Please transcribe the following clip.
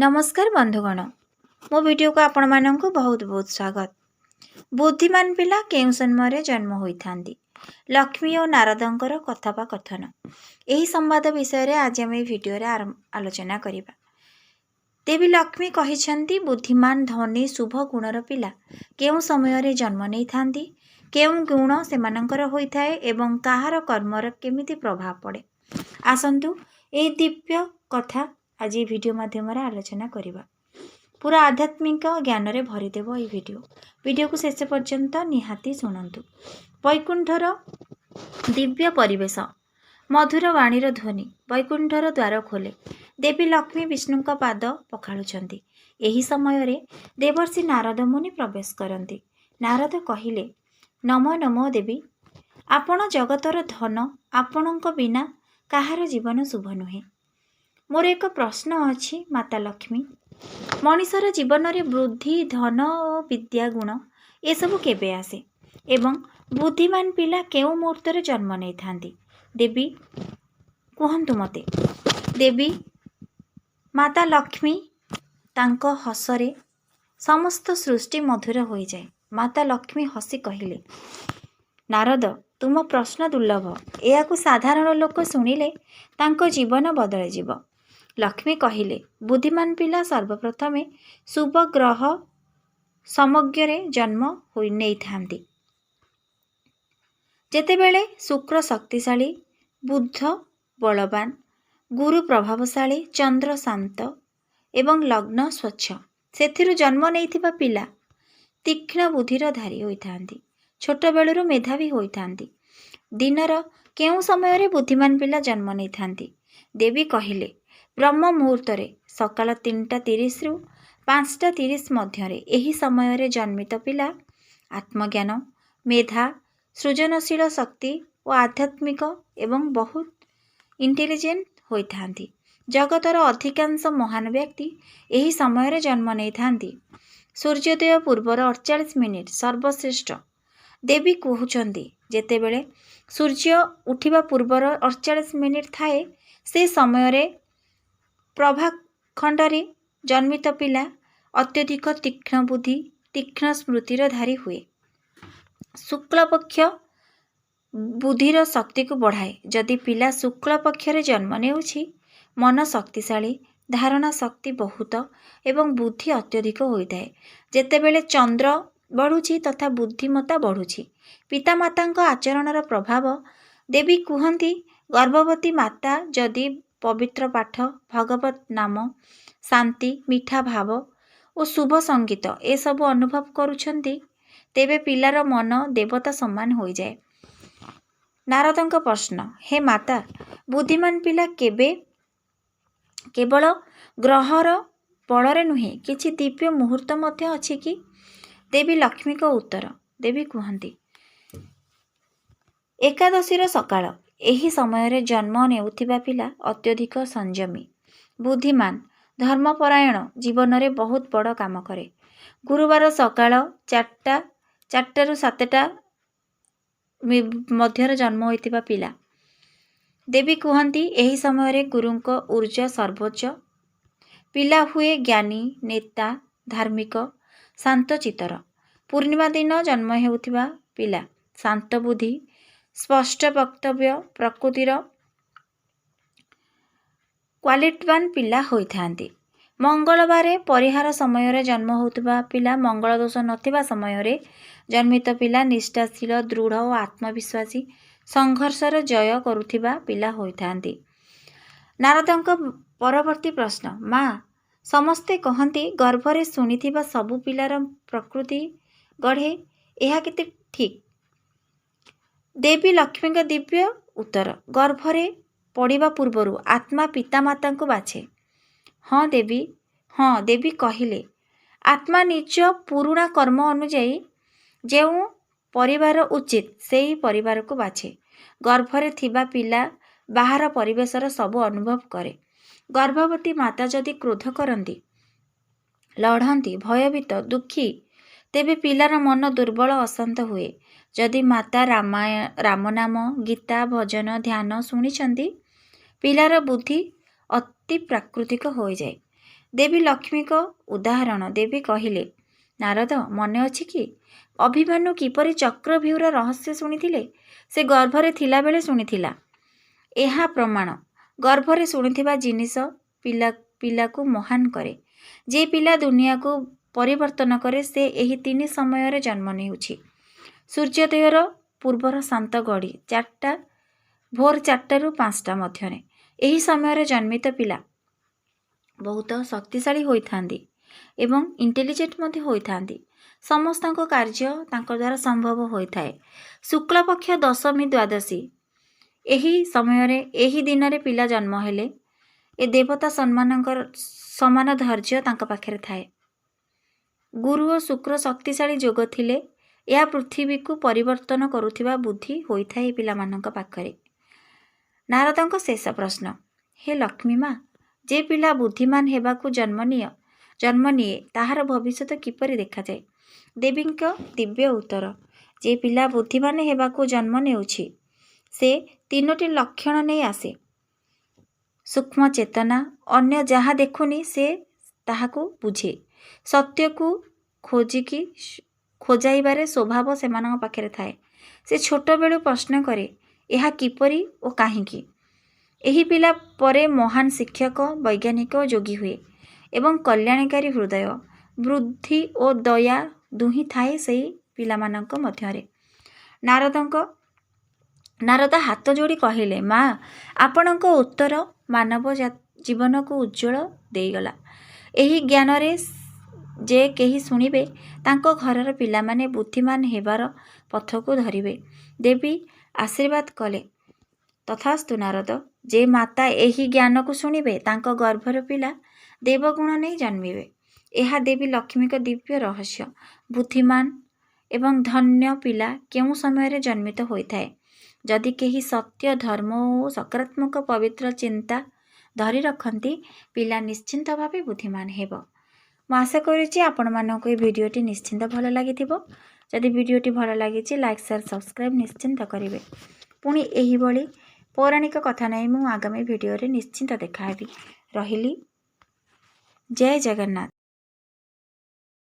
नमस्कार बंधुगण मो वीडियो को आपण मानक बहुत बहुत स्वागत। बुद्धिमान पिला केउ जन्म जन्म होता लक्ष्मी और नारदंकर कथोपकथन यही संवाद विषय आज आम वीडियो आलोचना करिबा। देवी लक्ष्मी कहिसेंती बुद्धिमान धनी शुभ गुणर पिला केउ समय जन्म नहीं थांती, केउ गुण सेमानंकर होइथाए एवं काहार कर्मर केमिति प्रभाव पड़े। आसंतु ए दिव्य कथा आज वीडियो माध्यम आलोचना करिबा। पूरा आध्यात्मिक ज्ञान रे भरीदेव ये वीडियो को शेष पर्यंत निहाती शुणु। वैकुंठर दिव्य परिवेश, मधुर वाणीर ध्वनि वैकुंठर द्वार खोले। देवी लक्ष्मी विष्णु का पाद पखाड़ुछंती। एही समय रे देवर्षि नारद मुनि प्रवेश करती। नारद कहिले, नमो नमो देवी, आपण जगतर धन, आपणक बिना काहार जीवन शुभ नुहे। मोर एक प्रश्न अछि माता लक्ष्मी, मनीषर जीवन रे वृद्धि धन और विद्या गुण ये सब केबे आसे एवं बुद्धिमान पिला केउ मुहूर्त रे जन्म नहीं थांती? देवी कहंतु मते। देवी माता लक्ष्मी तांको हसरे समस्त सृष्टि मधुर हो जाए। माता लक्ष्मी हसी कहिले, नारद तुम प्रश्न दुर्लभ, या साधारण लोक शुणिले तांको जीवन बदल जीव। लक्ष्मी कहिले, बुद्धिमान पिला सर्वप्रथमे शुभ ग्रह समग्र जन्म हो नहीं थांती। जेतेबेले शुक्र शक्तिशाली, बुध बलवान, गुरु प्रभावशाली, चंद्र शांत एवं लग्न स्वच्छ, सेथिरु जन्म नहीं पिला तीक्ष्ण बुद्धिर धारी होइथांती। छोट बेलू मेधावी होइथांती। दिनर केउ समय बुद्धिमान पिला जन्म नहीं थांती? देवी कहिले, ब्रह्म मुहूर्त सकाल 3:30 रु 5:30 मध्य एही समय जन्मित पिला आत्मज्ञान, मेधा, सृजनशील शक्ति और आध्यात्मिक एवं बहुत इंटेलिजेंट होइथांती। जगतर अधिकांश महान व्यक्ति एही समय जन्म नहीं थांती। सूर्योदय पूर्वर 48 मिनिट सर्वश्रेष्ठ। देवी कहउचंदी जेतेबेले सूर्य उठिबा पूर्वर 48 मिनिट थाए से समय प्रभाखंडरे जन्मित पिला अत्यधिक तीक्ष्ण बुद्धि, तीक्ष्ण स्मृतिर धारी हुए। शुक्ल पक्ष बुद्धिर शक्ति को बढ़ाए। जदि पिला शुक्ल पक्षरे जन्म नेउछि, मन शक्तिशाली, धारणा शक्ति बहुत एवं बुद्धि अत्यधिक होइथाए। जेतेबेले चंद्र बढ़ुछि तथा बुद्धिमत्ता बढ़ुछि। पितामातांको आचरणर प्रभाव। देवी कुहंती, गर्भवती माता जदि पवित्र पाठ, भगवत नाम, शांति, मीठा भाव और शुभ संगीत ए सब अनुभव करुछंती, तेबे पिलार मन देवता समान हो जाए। नारदंक प्रश्न, हे माता, बुद्धिमान पिला केवल ग्रहर बलरे नुहे, किछि दिव्य मुहूर्त मध्य अछि कि? देवी लक्ष्मी को उत्तर। देवी कहंती, एकादशीर सकाळ एही समय जन्म नेउथिबा पिला अत्यधिक संयमी, बुद्धिमान, धर्मपरायण, जीवन रे बहुत बड़ काम करे। गुरुवार सकाळ 4टा रु 7टा मध्यर जन्म होइतिबा पिला। देवी कहंती, एही समय गुरुंको ऊर्जा सर्वोच्च। पिला हुए ज्ञानी, नेता, धार्मिक, शांत चित्तर। पूर्णिमा दिन जन्म हेउथिबा पिला शांत बुद्धि, स्पष्ट वक्तव्य, प्रकृतिर क्वालिटीवान पिला होइथांती। मंगलवार परिहार समय जन्म होउथिबा पिला मंगल दोष नथिबा समय जन्मित पिला निष्ठाशील, दृढ़ और आत्मविश्वासी, संघर्षर जय करुथिबा पिला होइथांती। नारदंक परवर्ती प्रश्न, माँ, समस्ते कहती गर्भरे शुणिथिबा सबु पिलार प्रकृति गढ़े, यह केते ठीक? देवी लक्ष्मी का दिव्य उत्तर, गर्भरे पड़िबा पूर्वरु आत्मा पितामाता को बाछे। हाँ देवी, हाँ। देवी कहिले, आत्मा निज पुरुणा कर्म अनुजाई जेउ परिवार उचित सेही परिवार को बाछे। गर्भरे थिबा पिला बाहर परिवेशर सबु अनुभव करे। गर्भवती माता जदि क्रोध करती, लढ़ती, भयभीत, दुखी, तेबे पिलार मन दुर्बल, अशांत हुए। जदि माता राम नाम, गीता, भजन, ध्यान शुणिछंती, पिलार बुद्धि अति प्राकृतिक हो जाए। ଦେବୀ ଲକ୍ଷ୍ମୀଙ୍କ ଉଦାହରଣ ଦେବୀ କହିଲେ, ନାରଦ ମନେ ଅଛି କି ଅଭିମନ୍ୟୁ କିପରି ଚକ୍ରବ୍ୟୁହର ରହସ୍ୟ ଶୁଣିଥିଲେ? ସେ ଗର୍ଭରେ ଥିଲାବେଳେ ଶୁଣିଥିଲା। ଏହା ପ୍ରମାଣ। ଗର୍ଭରେ ଶୁଣିଥିବା ଜିନିଷ ପିଲାକୁ ମହାନ କରେ। ଯେ ପିଲା ଦୁନିଆକୁ ପରିବର୍ତ୍ତନ କରେ ସେ ଏହି 3 ସମୟରେ ଜନ୍ମ ନେଉଛି। ସୂର୍ଯ୍ୟୋଦୟର ପୂର୍ବର ଶାନ୍ତ ଗଡ଼ି ଭୋର 4ଟାରୁ 5ଟା ମଧ୍ୟରେ। ଏହି ସମୟରେ ଜନ୍ମିତ ପିଲା ବହୁତ ଶକ୍ତିଶାଳୀ ହୋଇଥାନ୍ତି ଏବଂ ଇଣ୍ଟେଲିଜେଣ୍ଟ ମଧ୍ୟ ହୋଇଥାନ୍ତି। ସମସ୍ତଙ୍କ କାର୍ଯ୍ୟ ତାଙ୍କ ଦ୍ୱାରା ସମ୍ଭବ ହୋଇଥାଏ। ଶୁକ୍ଳପକ୍ଷ ଦଶମୀ ଦ୍ୱାଦଶୀ ଏହି ସମୟରେ ଏହି ଦିନରେ ପିଲା ଜନ୍ମ ହେଲେ ଏ ଦେବତା ସମାନ ଧୈର୍ଯ୍ୟ ତାଙ୍କ ପାଖରେ ଥାଏ। ଗୁରୁ ଓ ଶୁକ୍ର ଶକ୍ତିଶାଳୀ ଯୋଗ ଥିଲେ ଏହା ପୃଥିବୀକୁ ପରିବର୍ତ୍ତନ କରୁଥିବା ବୁଦ୍ଧି ହୋଇଥାଏ ଏ ପିଲାମାନଙ୍କ ପାଖରେ। ନାରଦଙ୍କ ଶେଷ ପ୍ରଶ୍ନ, ହେ ଲକ୍ଷ୍ମୀ ମା, ଯେ ପିଲା ବୁଦ୍ଧିମାନ ହେବାକୁ ଜନ୍ମ ନିଏ ତାହାର ଭବିଷ୍ୟତ କିପରି ଦେଖାଯାଏ? ଦେବୀଙ୍କ ଦିବ୍ୟ ଉତ୍ତର, ଯେ ପିଲା ବୁଦ୍ଧିମାନ ହେବାକୁ ଜନ୍ମ ନେଉଛି ସେ 3ଟି ଲକ୍ଷଣ ନେଇ ଆସେ। ସୂକ୍ଷ୍ମ ଚେତନା, ଅନ୍ୟ ଯାହା ଦେଖୁନି ସେ ତାହାକୁ ବୁଝେ। ସତ୍ୟକୁ ଖୋଜାଇବାରେ ସ୍ୱଭାବ ସେମାନଙ୍କ ପାଖରେ ଥାଏ। ସେ ଛୋଟବେଳୁ ପ୍ରଶ୍ନ କରେ, ଏହା କିପରି ଓ କାହିଁକି? ଏହି ପିଲା ପରେ ମହାନ ଶିକ୍ଷକ, ବୈଜ୍ଞାନିକ ଓ ଯୋଗୀ ହୁଏ ଏବଂ କଲ୍ୟାଣକାରୀ ହୃଦୟ, ବୁଦ୍ଧି ଓ ଦୟା ଦୁହିଁ ଥାଏ ସେହି ପିଲାମାନଙ୍କ ମଧ୍ୟରେ। ନାରଦ ହାତ ଯୋଡ଼ି କହିଲେ, ମା, ଆପଣଙ୍କ ଉତ୍ତର ମାନବ ଜୀବନକୁ ଉଜ୍ଜ୍ୱଳ ଦେଇଗଲା। ଏହି ଜ୍ଞାନରେ ଯେ କେହି ଶୁଣିବେ ତାଙ୍କ ଘରର ପିଲାମାନେ ବୁଦ୍ଧିମାନ ହେବାର ପଥକୁ ଧରିବେ। ଦେବୀ ଆଶୀର୍ବାଦ କଲେ, ତଥାସ୍ତୁ ନାରଦ। ଯେ ମାତା ଏହି ଜ୍ଞାନକୁ ଶୁଣିବେ ତାଙ୍କ ଗର୍ଭର ପିଲା ଦେବଗୁଣ ନେଇ ଜନ୍ମିବେ। ଏହା ଦେବୀ ଲକ୍ଷ୍ମୀଙ୍କ ଦିବ୍ୟ ରହସ୍ୟ। ବୁଦ୍ଧିମାନ ଏବଂ ଧନ୍ୟ ପିଲା କେଉଁ ସମୟରେ ଜନ୍ମିତ ହୋଇଥାଏ? ଯଦି କେହି ସତ୍ୟ, ଧର୍ମ ଓ ସକାରାତ୍ମକ ପବିତ୍ର ଚିନ୍ତା ଧରି ରଖନ୍ତି ପିଲା ନିଶ୍ଚିନ୍ତ ଭାବେ ବୁଦ୍ଧିମାନ ହେବ। ମୁଁ ଆଶା କରୁଛି ଆପଣମାନଙ୍କୁ ଏହି ଭିଡ଼ିଓଟି ନିଶ୍ଚିନ୍ତ ଭଲ ଲାଗିଥିବ। ଯଦି ଭିଡ଼ିଓଟି ଭଲ ଲାଗିଛି ଲାଇକ୍, ସେୟାର, ସବସ୍କ୍ରାଇବ୍ ନିଶ୍ଚିନ୍ତ କରିବେ। ପୁଣି ଏହିଭଳି ପୌରାଣିକ କଥା ନେଇ ମୁଁ ଆଗାମୀ ଭିଡ଼ିଓରେ ନିଶ୍ଚିନ୍ତ ଦେଖାହେବି। ରହିଲି, ଜୟ ଜଗନ୍ନାଥ।